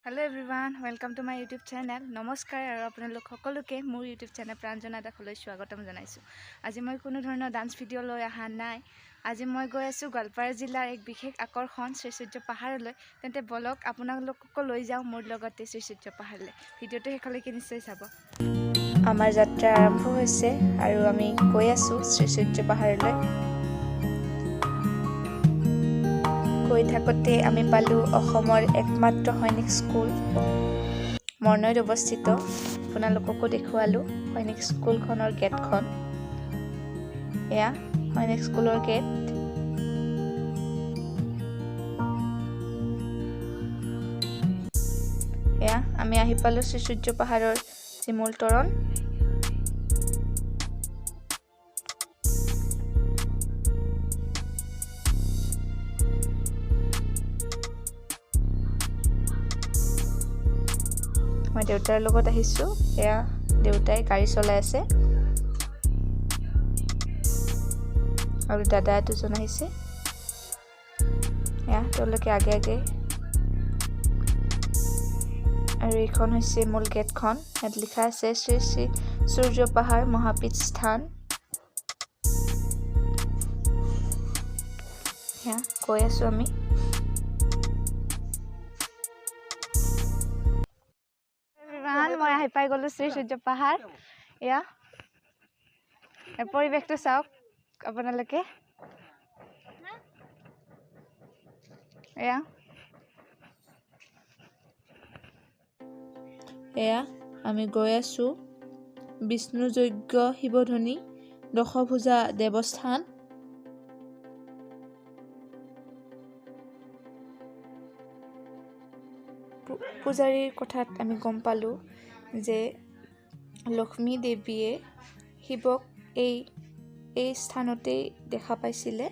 Hello everyone, welcome to my YouTube channel. নমস্কাৰ আৰু আপোনালোক সকলোকে মোৰ YouTube channel pranjana দেখলৈ স্বাগতম জনাইছো। আজি মই কোনো ধৰণৰ ডান্স ভিডিঅ লৈ আহা নাই। আজি মই গৈ আছো গোৱালপাৰা জিলাৰ এক বিশেষ আকৰ্ষণ শ্ৰী সূৰ্য পাহাৰলৈ। তেন্তে বলক আপোনালোকক লৈ যাওঁ মোৰ লগতে শ্ৰী সূৰ্য পাহাৰলৈ। ভিডিঅটো শেষলৈকে নিশ্চয় চাব। আমাৰ যাত্ৰা আৰম্ভ হৈছে আৰু আমি গৈ আছো শ্ৰী সূৰ্য পাহাৰলৈ। গৈ থাকোঁতে আমি পালোঁ অসমৰ একমাত্ৰ সৈনিক স্কুল মৰণৈত অৱস্থিত। আপোনালোককো দেখুৱালোঁ সৈনিক স্কুলখনৰ গেটখন। এয়া সৈনিক স্কুলৰ গেট। এয়া আমি আহি পালোঁ শ্ৰী সূৰ্য পাহাৰৰ চিমুল তৰণ। মই দেউতাৰ লগত আহিছোঁ। এয়া দেউতাই গাড়ী চলাই আছে আৰু দাদা দুজন আহিছে। এয়া তেওঁলোকে আগে আগে। আৰু এইখন হৈছে মূল গেটখন। ইয়াত লিখা আছে শ্ৰী শ্ৰী সূৰ্য পাহাৰ মহাপীঠ স্থান। এয়া গৈ আছো আমি। মই আহি পাই গলো শ্ৰী সূৰ্য পাহাৰ। এয়া পৰিৱেশটো চাওক আপোনালোকে। এয়া আমি গৈ আছো বিষ্ণুযজ্ঞ শিৱধনী দশভুজা দেৱস্থান। পূজাৰীৰ কথাত আমি গম পালোঁ যে লক্ষ্মী দেৱীয়ে শিৱক এই স্থানতেই দেখা পাইছিলে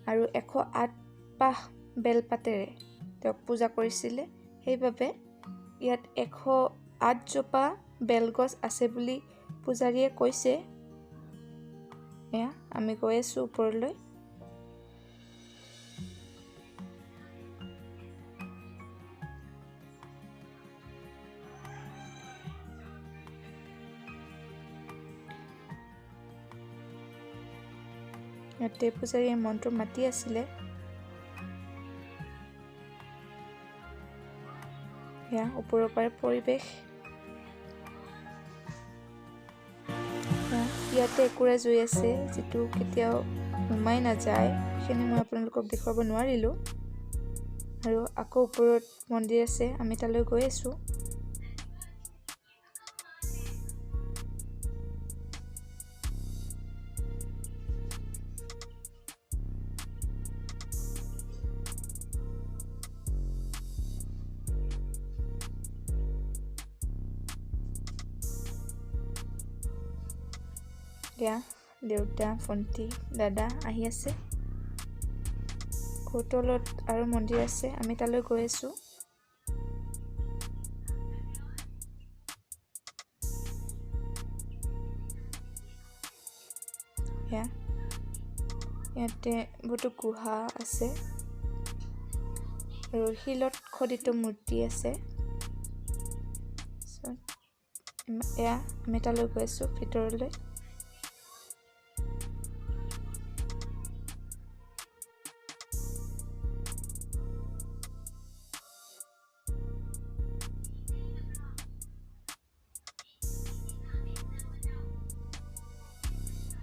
আৰু 108 পাহ বেলপাতেৰে তেওঁক পূজা কৰিছিলে। সেইবাবে ইয়াত 108 জোপা বেলগছ আছে বুলি পূজাৰীয়ে কৈছে। এয়া আমি গৈ আছোঁ ওপৰলৈ। ইয়াতে পূজাৰীয়ে মন্ত্ৰ মাতি আছিলে। এয়া ওপৰৰ পৰা পৰিৱেশ। ইয়াতে একুৰা জুই আছে যিটো কেতিয়াও নুমাই নাযায়। সেইখিনি মই আপোনালোকক দেখুৱাব নোৱাৰিলোঁ। আৰু আকৌ ওপৰত মন্দিৰ আছে, আমি তালৈ গৈ আছোঁ। এয়া দেউতা, ভণ্টি, দাদা আহি আছে। তলত আৰু মন্দিৰ আছে, আমি তালৈ গৈ আছোঁ। ইয়াতে বহুতো গুহা আছে আৰু শিলত খোদিত মূৰ্তি আছে। এয়া আমি তালৈ গৈ আছোঁ ভিতৰলৈ।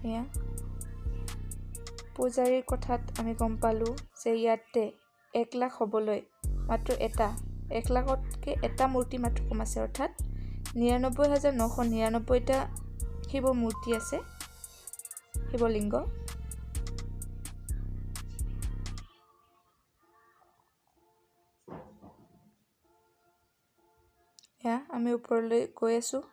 এয়া পূজাৰীৰ কথাত আমি গম পালোঁ যে ইয়াতে 1 লাখ হ'বলৈ মাত্ৰ 1 লাখতকৈ এটা মূৰ্তি মাত্ৰ কম আছে, অৰ্থাৎ 99,999টা শিৱ মূৰ্তি আছে, শিৱলিংগ। এয়া আমি ওপৰলৈ গৈ আছোঁ।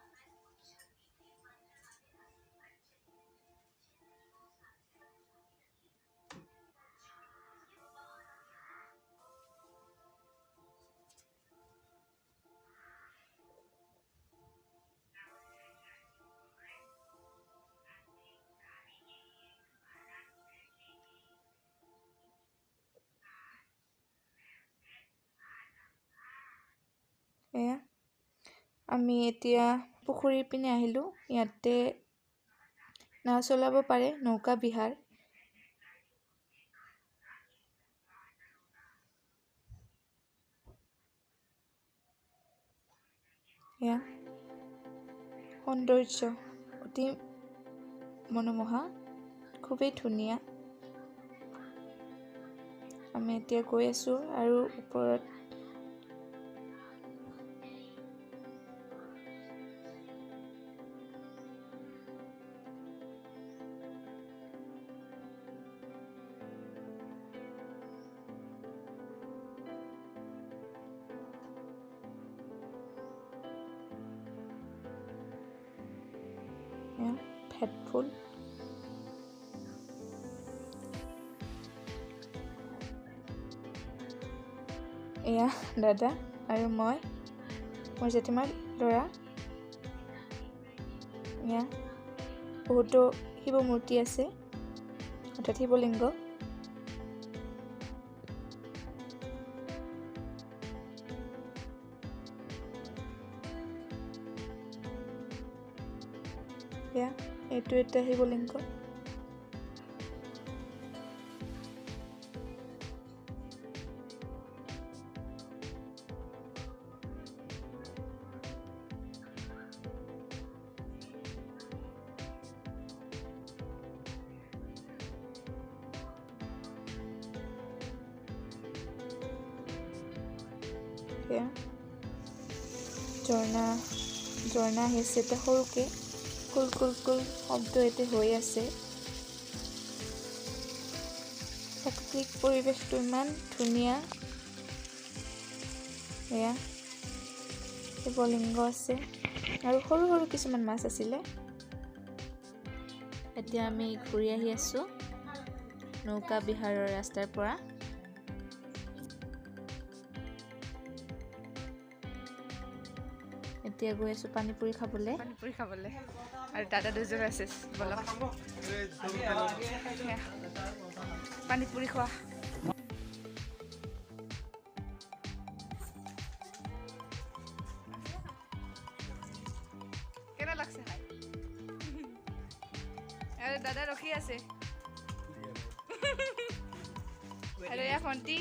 এয়া আমি এতিয়া পুখুৰীৰ পিনে আহিলোঁ। ইয়াতে নাও চলাব পাৰে, নৌকা বিহাৰ। এয়া সৌন্দৰ্য অতি মনোমোহা, খুবেই ধুনীয়া। আমি এতিয়া গৈ আছোঁ আৰু ওপৰত ভেট ফুল। এয়া দাদা আৰু মই, মোৰ জেঠীমাৰ ল'ৰা। এয়া বহুতো শিৱ মূৰ্তি আছে, অৰ্থাৎ শিৱলিংগ। এয়া এইটো এটা শিৱলিংগ। এয়া ঝৰ্ণা আহি আছে এটা সৰুকে, কুল কুল কুল শব্দ এতে হৈ আছে। প্ৰাকৃতিক পৰিৱেশটো ইমান ধুনীয়া। এয়া শিৱলিংগ আছে আৰু সৰু সৰু কিছুমান মাছ আছিলে। এতিয়া আমি ঘূৰি আহি আছোঁ নৌকা বিহাৰৰ ৰাস্তাৰ পৰা। এতিয়া গৈ আছোঁ পানীপুৰি খাবলৈ আৰু দাদা দুজন আছে। বলক পানীপুৰি খোৱা। কেনে লাগছে খাই? আৰু দাদা ৰখি আছে আৰু এয়া ভণ্টি,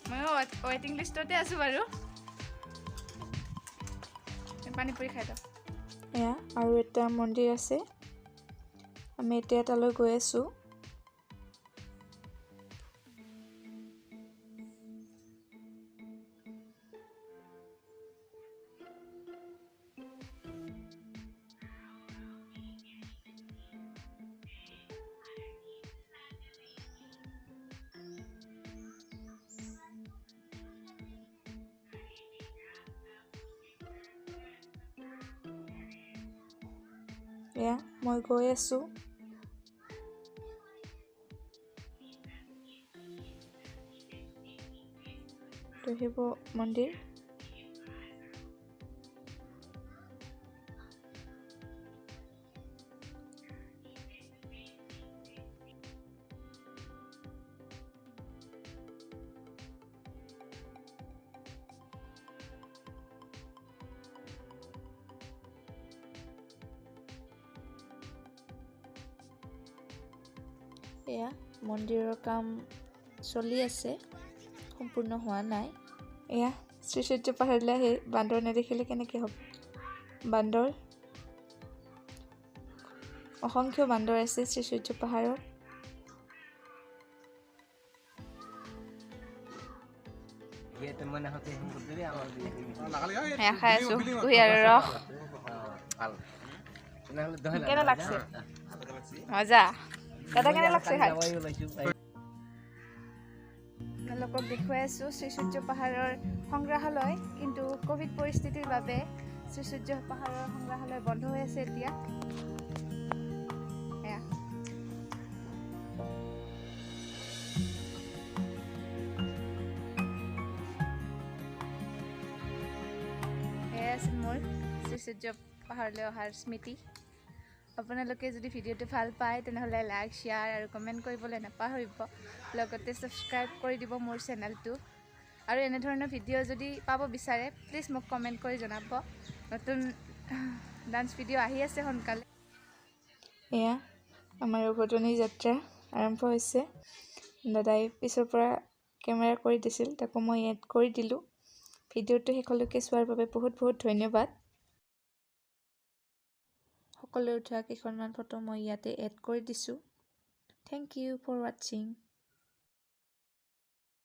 ময়ো ৱেইটিং লিষ্টতে আছোঁ বাৰু। পানীপুৰি খাই লওঁ। এয়া আৰু এটা মন্দিৰ আছে, আমি এতিয়া তালৈ গৈ আছোঁ। এয়া মই গৈ আছোঁ। শিৱ মন্দিৰ। এয়া মন্দিৰৰ কাম চলি আছে, সম্পূৰ্ণ হোৱা নাই। এয়া শ্ৰী সূৰ্য পাহাৰলৈ আহি বান্দৰ নেদেখিলে কেনেকৈ হ'ব। বান্দৰ, অসংখ্য বান্দৰ আছে শ্ৰী সূৰ্য পাহাৰত। খাই আছোঁ কুঁহিয়াৰৰ ৰস। কেনে লাগছে? মজা। দাদা কেনে লাগছে খাই? আপোনালোকক দেখুৱাই আছোঁ শ্ৰী সূৰ্য পাহাৰৰ সংগ্ৰহালয়, কিন্তু ক'ভিড পৰিস্থিতিৰ বাবে শ্ৰী সূৰ্য পাহাৰৰ সংগ্ৰহালয় বন্ধ হৈ আছে এতিয়া। এয়া আছিল মোৰ শ্ৰী সূৰ্য পাহাৰলৈ অহাৰ স্মৃতি। আপোনালোকে যদি ভিডিঅ'টো ভাল পায় তেনেহ'লে লাইক, শ্বেয়াৰ আৰু কমেণ্ট কৰিবলৈ নাপাহৰিব। লগতে ছাবস্ক্ৰাইব কৰি দিব মোৰ চেনেলটো। আৰু এনেধৰণৰ ভিডিঅ' যদি পাব বিচাৰে প্লিজ মোক কমেণ্ট কৰি জনাব। নতুন ডান্স ভিডিঅ' আহি আছে সোনকালে। এয়া আমাৰ উভতনি যাত্ৰা আৰম্ভ হৈছে। দাদাই পিছৰ পৰা কেমেৰা কৰি দিছিল, তাকো মই এড কৰি দিলোঁ। ভিডিঅ'টো শেষলৈকে চোৱাৰ বাবে বহুত বহুত ধন্যবাদ। সকলোৱে উঠোৱা কেইখনমান ফটো মই ইয়াতে এড কৰি দিছোঁ। Thank you for ৱাটছিং।